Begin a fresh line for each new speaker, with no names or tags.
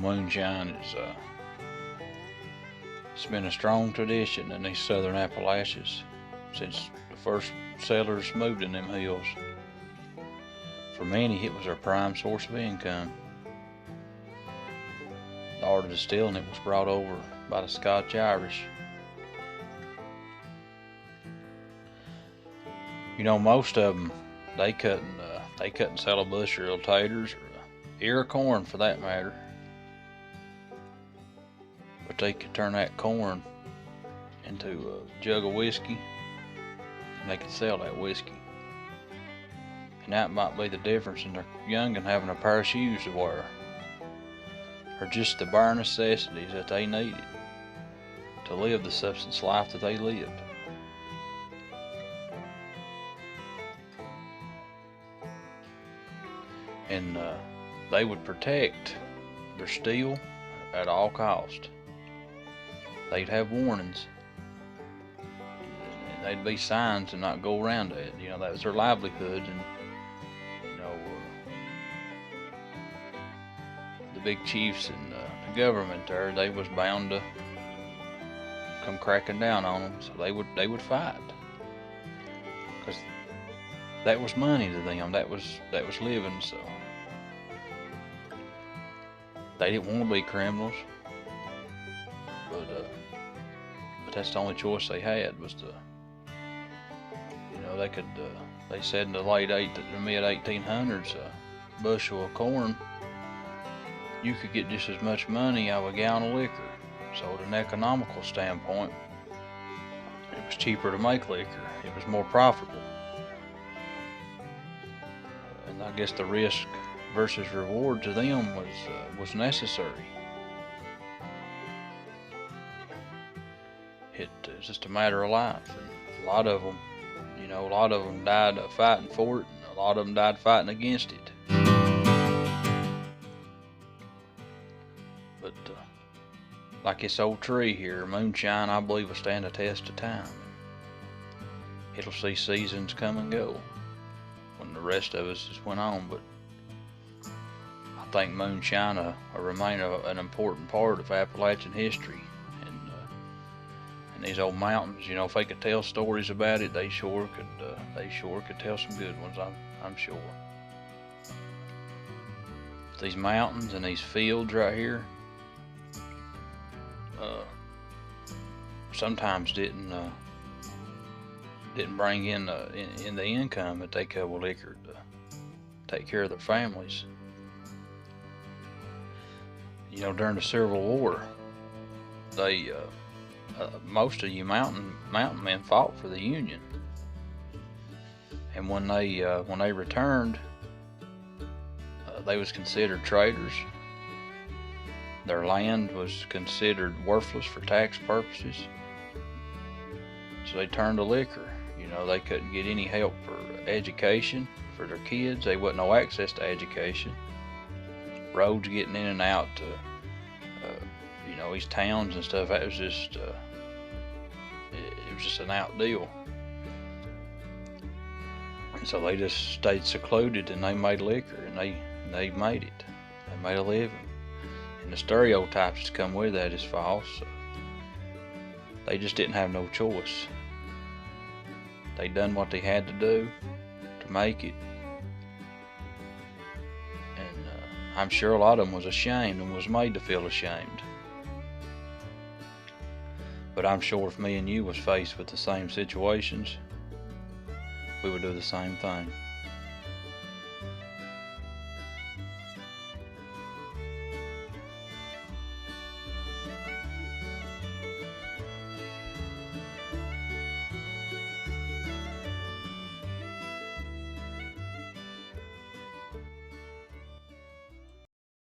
moonshine is it's been a strong tradition in these southern Appalachians since the first settlers moved in them hills. For many, it was their prime source of income. The art of distilling it was brought over by the Scotch-Irish. You know, most of them, they couldn't sell a bushel of taters or an ear of corn for that matter. But they could turn that corn into a jug of whiskey, and they could sell that whiskey. And that might be the difference in their young'un having a pair of shoes to wear, or just the bare necessities that they needed to live the substance life that they lived. And they would protect their steel at all cost. They'd have warnings. And they'd be signs to not go around it. You know, that was their livelihood. And you know, the big chiefs and the government there, they was bound to come cracking down on them. So they would fight, because that was money to them. That was living. So they didn't want to be criminals, but that's the only choice they had, was to, you know, they could. They said in the mid 1800s, a bushel of corn, you could get just as much money out of a gallon of liquor. So at an economical standpoint, it was cheaper to make liquor. It was more profitable. And I guess the risk versus reward to them was necessary. It was just a matter of life. And a lot of them died fighting for it, and a lot of them died fighting against it. But like this old tree here, moonshine, I believe will stand the test of time. It'll see seasons come and go when the rest of us just went on, but I think moonshine will remain an important part of Appalachian history. And these old mountains, you know, if they could tell stories about it, they sure could tell some good ones, I'm sure. These mountains and these fields right here sometimes didn't bring in the income that they could with liquor to take care of their families. You know, during the Civil War, they most of you mountain men fought for the Union, and when they returned, they was considered traitors. Their land was considered worthless for tax purposes, so they turned to liquor. You know, they couldn't get any help for education for their kids. They wasn't no access to education. Roads getting in and out to you know, these towns and stuff, that was just it was just an out deal. And so they just stayed secluded, and they made liquor, and they made it. They made a living. And the stereotypes that come with that is false. They just didn't have no choice. They done what they had to do to make it. And I'm sure a lot of them was ashamed and was made to feel ashamed. But I'm sure if me and you was faced with the same situations, we would do the same thing.